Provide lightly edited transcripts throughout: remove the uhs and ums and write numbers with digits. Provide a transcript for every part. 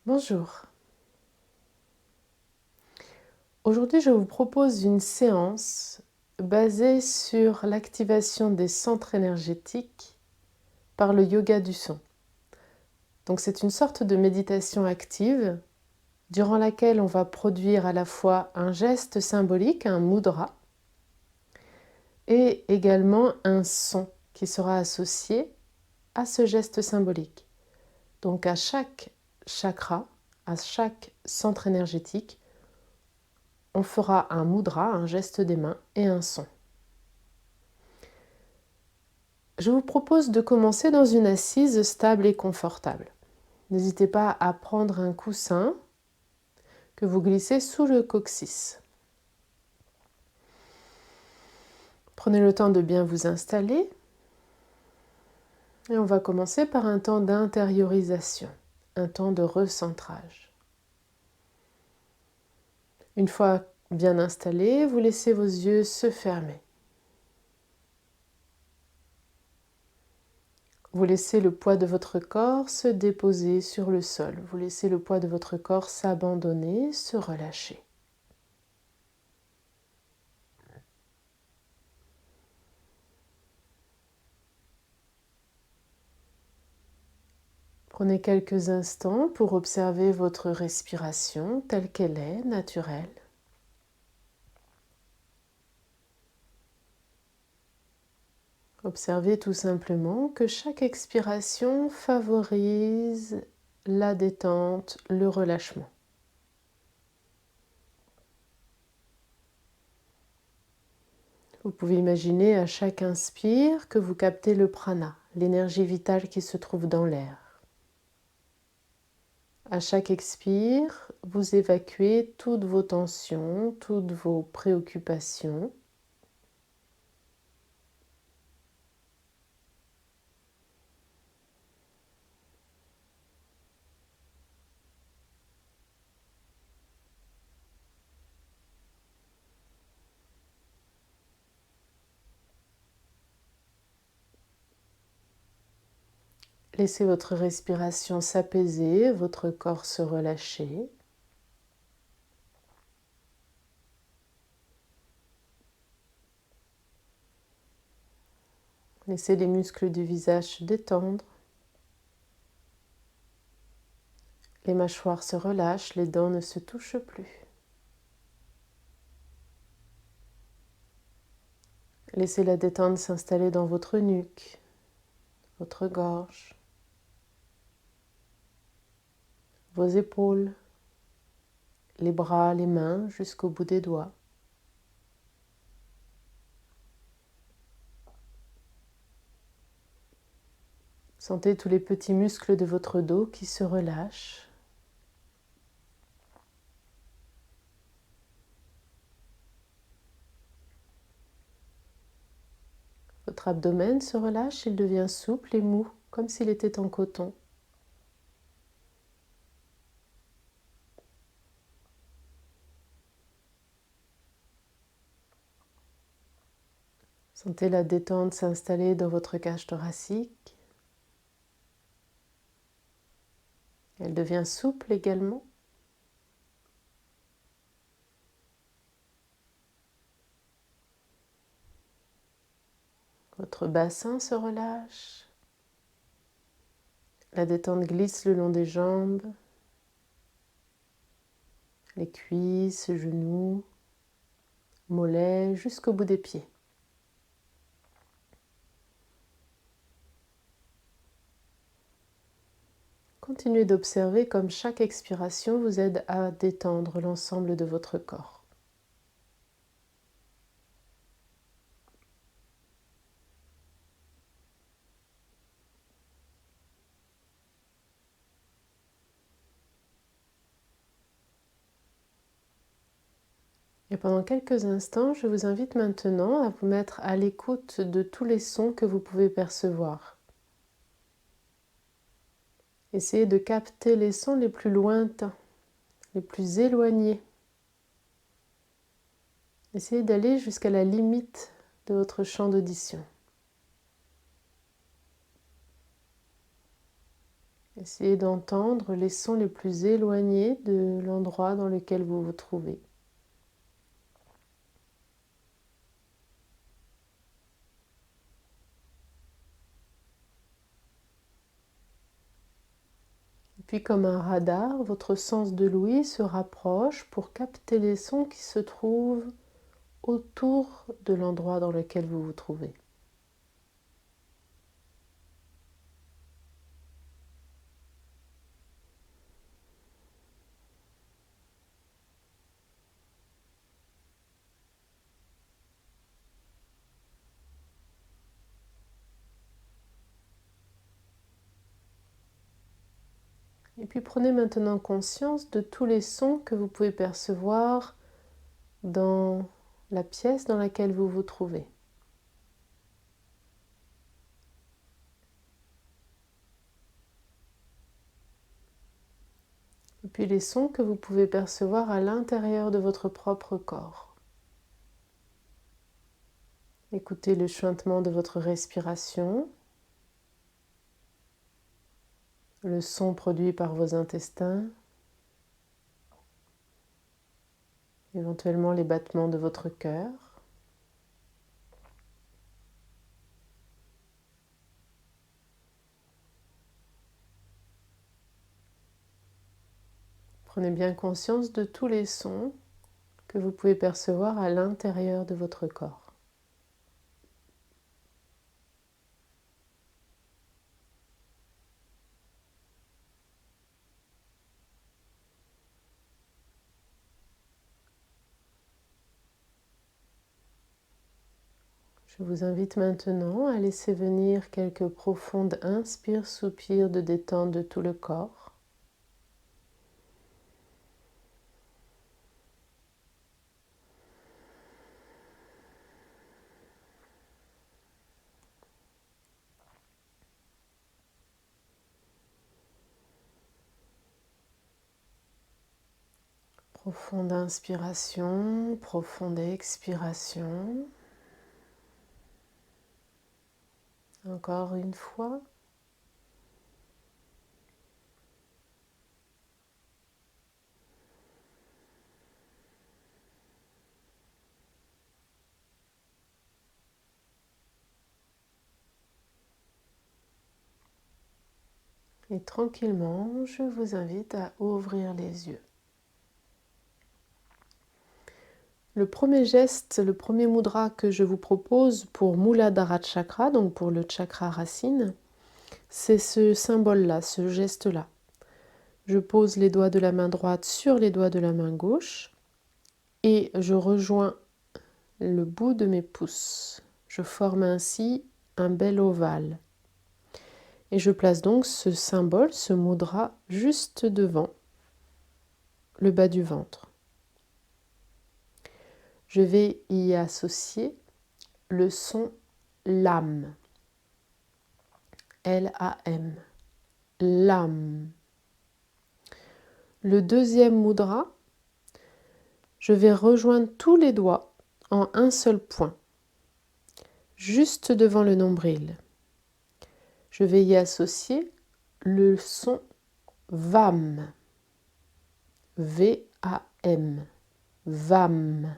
Bonjour. Aujourd'hui, je vous propose une séance basée sur l'activation des centres énergétiques par le yoga du son. Donc c'est une sorte de méditation active durant laquelle on va produire à la fois un geste symbolique, un mudra, et également un son qui sera associé à ce geste symbolique. Donc à chaque chakra, à chaque centre énergétique, on fera un mudra, un geste des mains et un son. Je vous propose de commencer dans une assise stable et confortable. N'hésitez pas à prendre un coussin que vous glissez sous le coccyx. Prenez le temps de bien vous installer et on va commencer par un temps d'intériorisation, un temps de recentrage. Une fois bien installé, vous laissez vos yeux se fermer. Vous laissez le poids de votre corps se déposer sur le sol. Vous laissez le poids de votre corps s'abandonner, se relâcher. Prenez quelques instants pour observer votre respiration telle qu'elle est, naturelle. Observez tout simplement que chaque expiration favorise la détente, le relâchement. Vous pouvez imaginer à chaque inspire que vous captez le prana, l'énergie vitale qui se trouve dans l'air. À chaque expire, vous évacuez toutes vos tensions, toutes vos préoccupations. Laissez votre respiration s'apaiser, votre corps se relâcher. Laissez les muscles du visage se détendre. Les mâchoires se relâchent, les dents ne se touchent plus. Laissez la détente s'installer dans votre nuque, votre gorge, vos épaules, les bras, les mains jusqu'au bout des doigts. Sentez tous les petits muscles de votre dos qui se relâchent. Votre abdomen se relâche, il devient souple et mou, comme s'il était en coton. Sentez la détente s'installer dans votre cage thoracique. Elle devient souple également. Votre bassin se relâche. La détente glisse le long des jambes, les cuisses, genoux, mollets, jusqu'au bout des pieds. Continuez d'observer comme chaque expiration vous aide à détendre l'ensemble de votre corps. Et pendant quelques instants, je vous invite maintenant à vous mettre à l'écoute de tous les sons que vous pouvez percevoir. Essayez de capter les sons les plus lointains, les plus éloignés. Essayez d'aller jusqu'à la limite de votre champ d'audition. Essayez d'entendre les sons les plus éloignés de l'endroit dans lequel vous vous trouvez. Puis comme un radar, votre sens de l'ouïe se rapproche pour capter les sons qui se trouvent autour de l'endroit dans lequel vous vous trouvez. Et puis prenez maintenant conscience de tous les sons que vous pouvez percevoir dans la pièce dans laquelle vous vous trouvez. Et puis les sons que vous pouvez percevoir à l'intérieur de votre propre corps. Écoutez le chuintement de votre respiration, le son produit par vos intestins, éventuellement les battements de votre cœur. Prenez bien conscience de tous les sons que vous pouvez percevoir à l'intérieur de votre corps. Je vous invite maintenant à laisser venir quelques profondes inspires-soupirs de détente de tout le corps. Profonde inspiration, profonde expiration. Encore une fois. Et tranquillement, je vous invite à ouvrir les yeux. Le premier geste, le premier mudra que je vous propose pour Muladhara Chakra, donc pour le chakra racine, c'est ce symbole-là, ce geste-là. Je pose les doigts de la main droite sur les doigts de la main gauche et je rejoins le bout de mes pouces. Je forme ainsi un bel ovale. Et je place donc ce symbole, ce mudra, juste devant le bas du ventre. Je vais y associer le son LAM. L-A-M. LAM. Le deuxième mudra, je vais rejoindre tous les doigts en un seul point, juste devant le nombril. Je vais y associer le son VAM. V-A-M. VAM.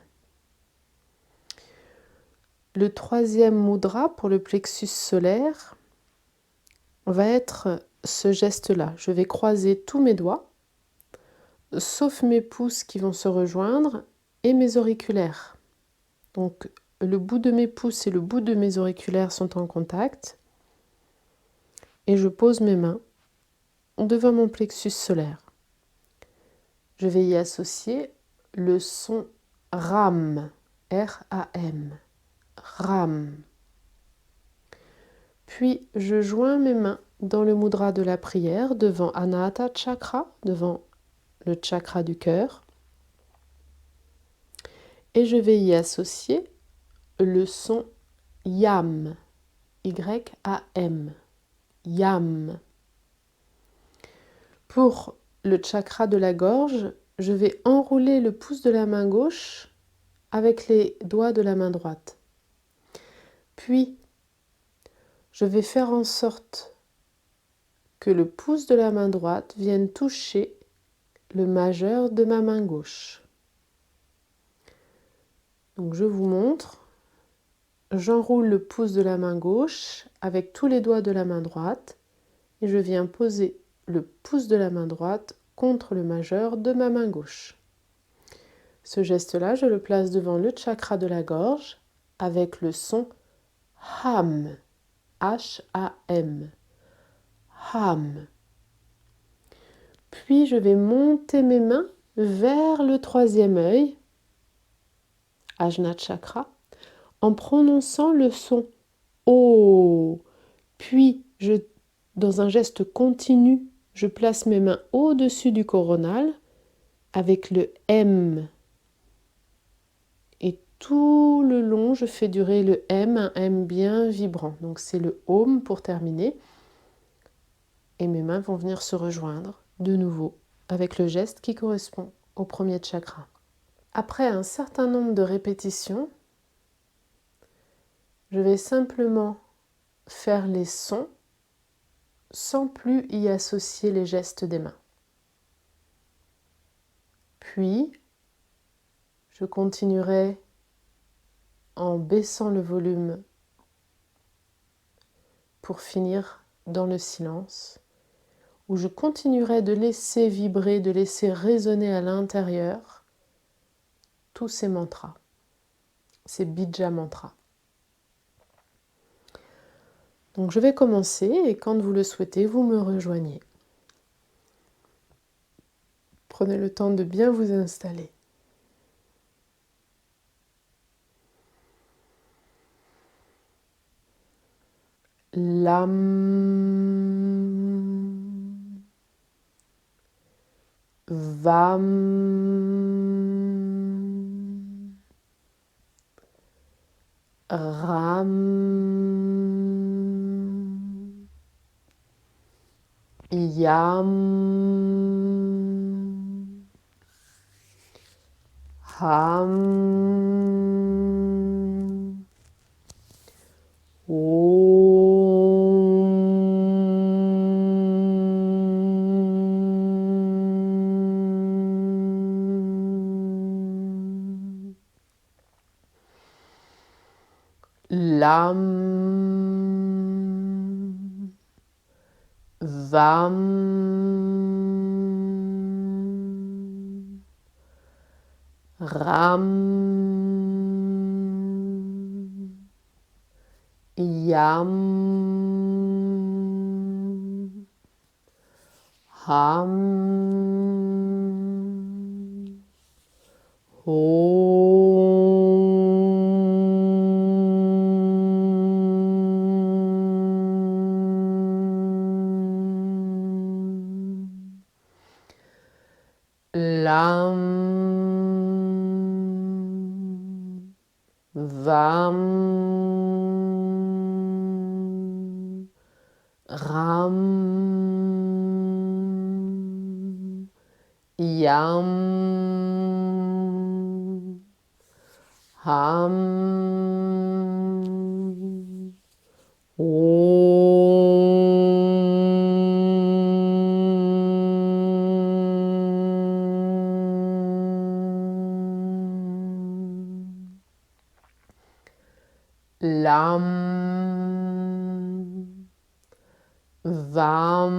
Le troisième mudra pour le plexus solaire va être ce geste-là. Je vais croiser tous mes doigts, sauf mes pouces qui vont se rejoindre et mes auriculaires. Donc le bout de mes pouces et le bout de mes auriculaires sont en contact et je pose mes mains devant mon plexus solaire. Je vais y associer le son RAM, R-A-M. RAM. Puis je joins mes mains dans le mudra de la prière devant Anahata Chakra, devant le chakra du cœur. Et je vais y associer le son YAM, Y-A-M. YAM. Pour le chakra de la gorge, je vais enrouler le pouce de la main gauche avec les doigts de la main droite. Puis, je vais faire en sorte que le pouce de la main droite vienne toucher le majeur de ma main gauche. Donc je vous montre. J'enroule le pouce de la main gauche avec tous les doigts de la main droite et je viens poser le pouce de la main droite contre le majeur de ma main gauche. Ce geste-là, je le place devant le chakra de la gorge avec le son HAM, H-A-M, HAM. Puis je vais monter mes mains vers le troisième œil, Ajna Chakra, en prononçant le son O. Puis, dans un geste continu, je place mes mains au-dessus du coronal avec le M. Et tout le long, je fais durer le M, un M bien vibrant. Donc c'est le Om pour terminer. Et mes mains vont venir se rejoindre de nouveau avec le geste qui correspond au premier chakra. Après un certain nombre de répétitions, je vais simplement faire les sons sans plus y associer les gestes des mains. Puis, je continuerai en baissant le volume pour finir dans le silence, où je continuerai de laisser vibrer, de laisser résonner à l'intérieur tous ces mantras, ces bija mantras. Donc je vais commencer et quand vous le souhaitez, vous me rejoignez. Prenez le temps de bien vous installer. Lam, Vam, Ram, Yam, Ham, Lam, Vam, Ram, Yam, Ham, Lam, Vam, Ram, Yam, Ham, Lam, Vam,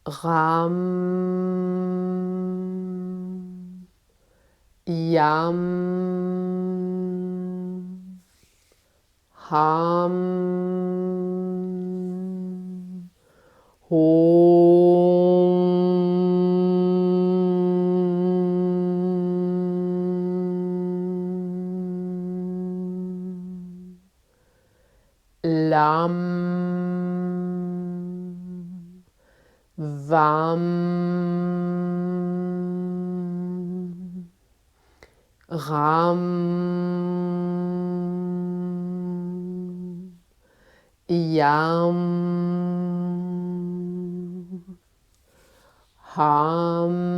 Ram, Yam, Ham, Lam, Vam, Ram, Yam, Ham,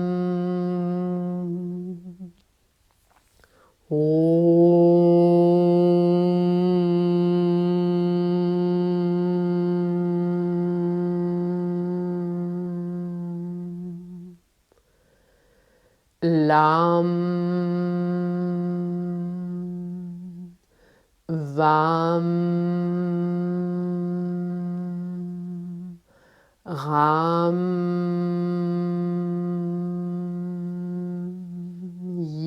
Lam, Vam, Ram,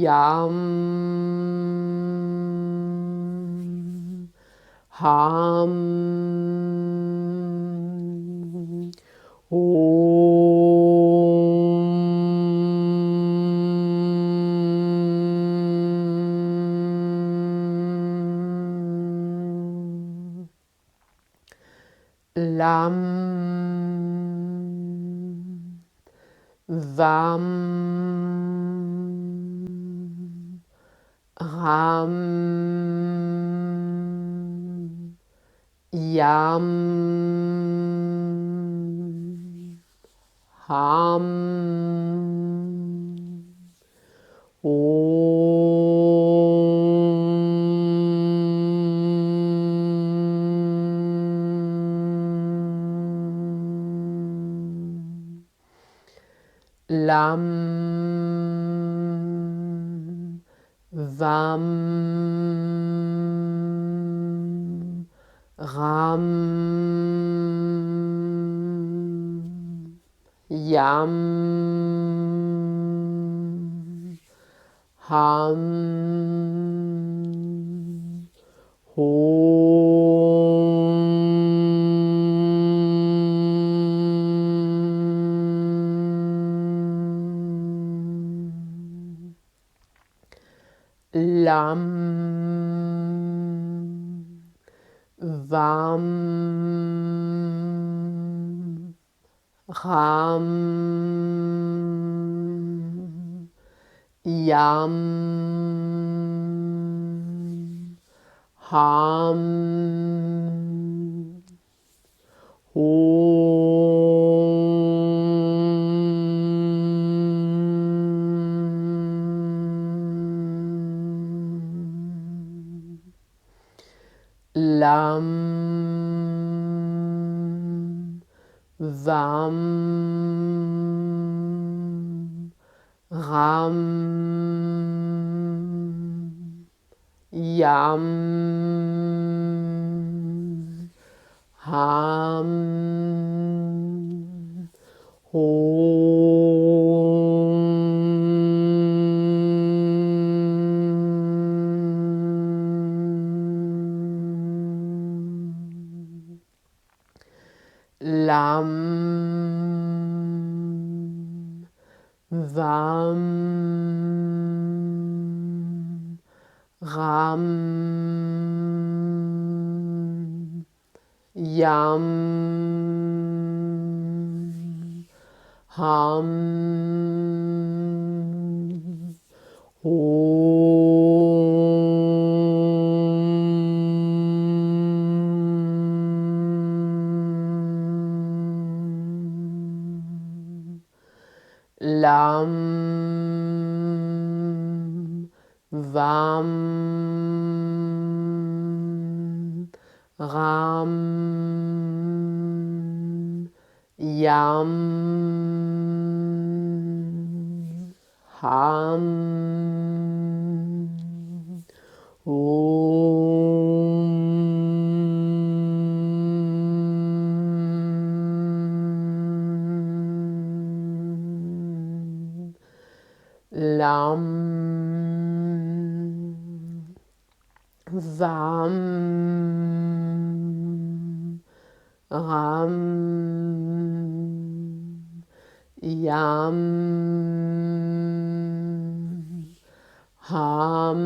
Yam, Ham, Om. Lam, Vam, Ram, Yam, Ham, Om. Lam, Vam, Ram, Yam, Ham, Om. Lam, Vam, Ram, Yam, Ham, Om. Lam, Vam, Ram, Yam, Ham, Om. Lam, Vam, Ram, Yam, Ham, Om. Lam, Vam, Ram, Yam, Ham, Om. Lam, Vam, Ram, Yam, Ham,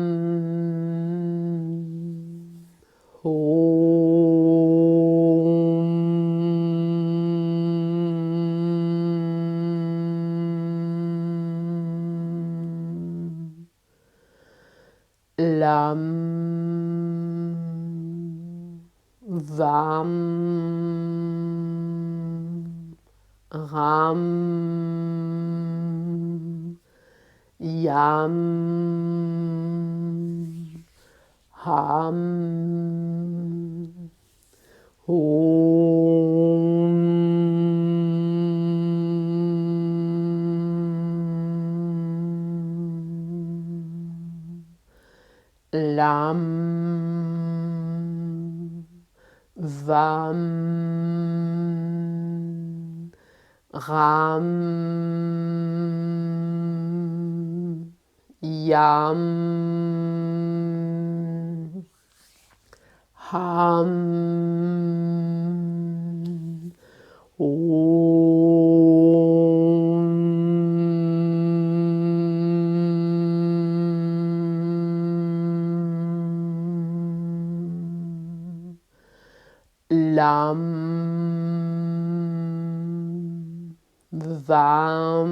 Om. Lam, Vam, Ram, Yam, Ham, Om. Lam, Vam, Ram, Yam, Ham, Om, Lam, Vam,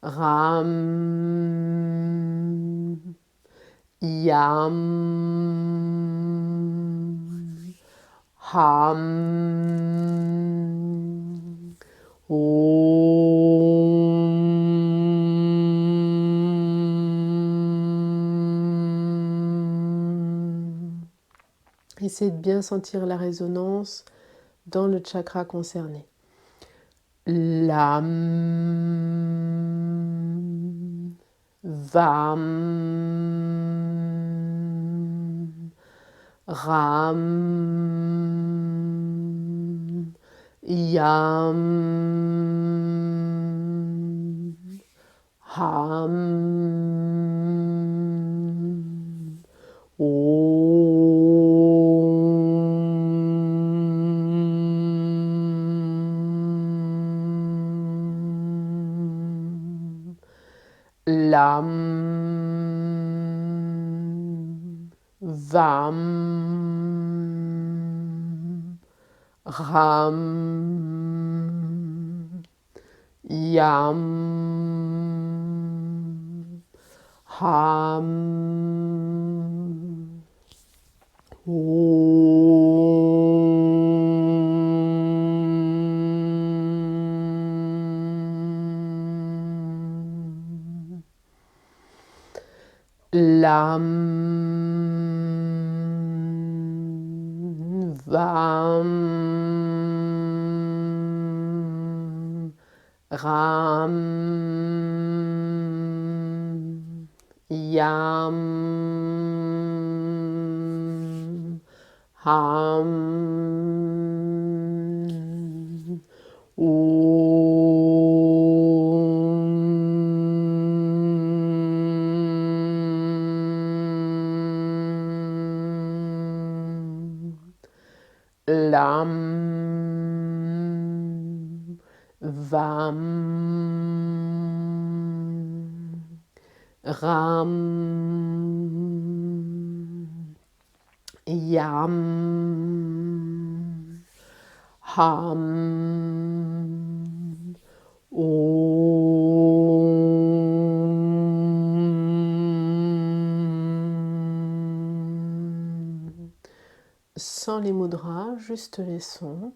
Ram, Yam, Ham, Om. Essayez de bien sentir la résonance dans le chakra concerné. Lam, Vam, Ram, Yam, Ham, Lam, Vam, Ram, Yam, Ham, Lam, Vam, Ram, Yam, Ham, Lam, Vam, Ram, Yam, Ham, Sans les mudras, juste les sons.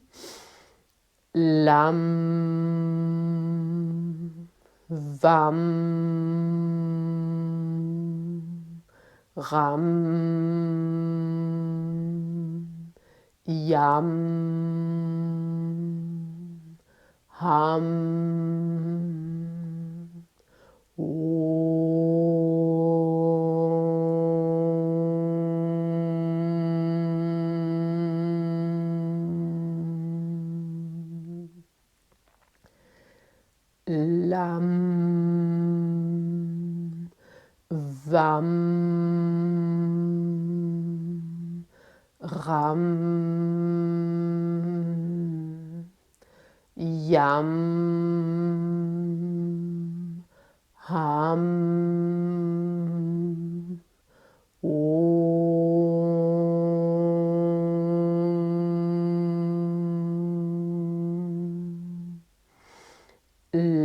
Lam, Vam, Ram, Yam, Ham, Lam, Vam, Ram, Yam, Ham,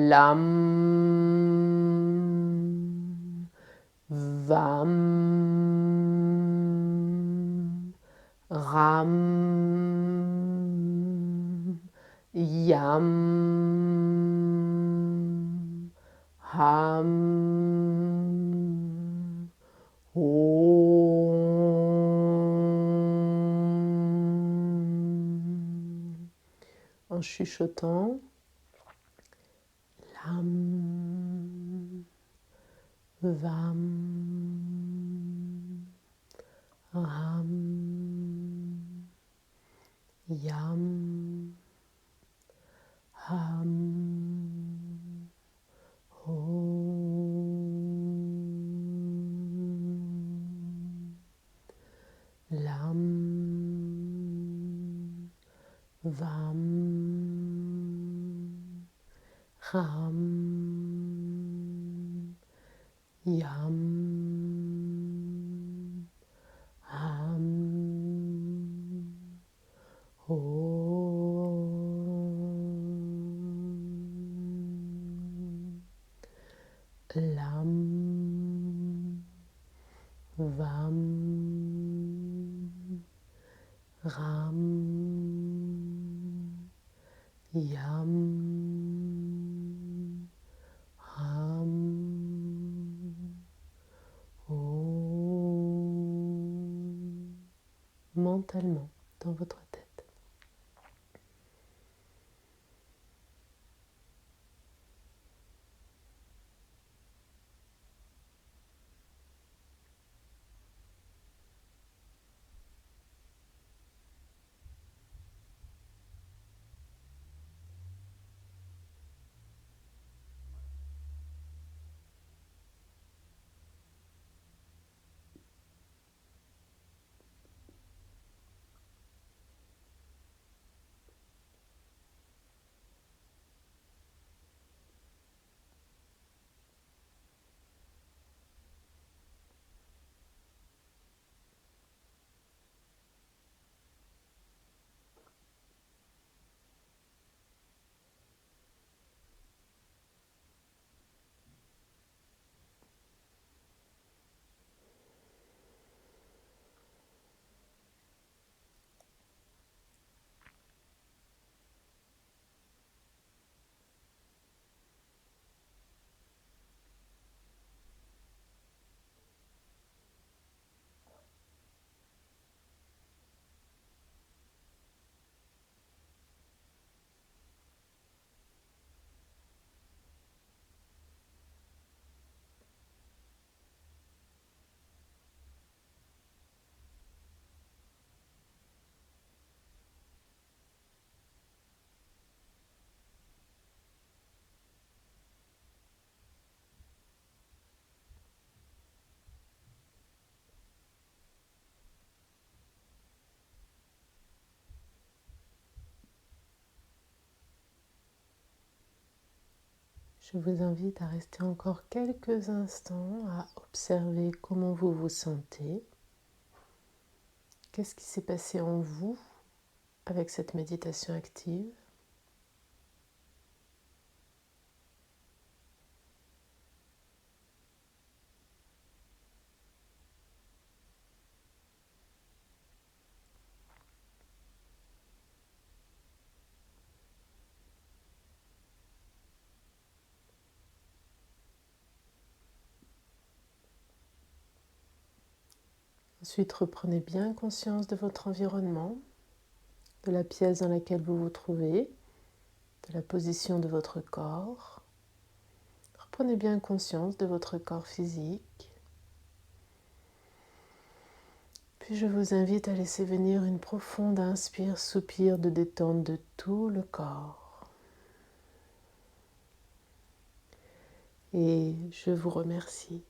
Lam, Vam, Ram, Yam, Ham, En chuchotant. Lam, Vam, Ram, Yam, Ham, Om, Lam, Vam, Ram, Yam, Ham, Om, Lam, Vam, Ram, Yam, Ham, Om, mentalement dans votre tête. Je vous invite à rester encore quelques instants à observer comment vous vous sentez. Qu'est-ce qui s'est passé en vous avec cette méditation active? Ensuite, reprenez bien conscience de votre environnement, de la pièce dans laquelle vous vous trouvez, de la position de votre corps. Reprenez bien conscience de votre corps physique. Puis je vous invite à laisser venir une profonde inspire-soupir de détente de tout le corps. Et je vous remercie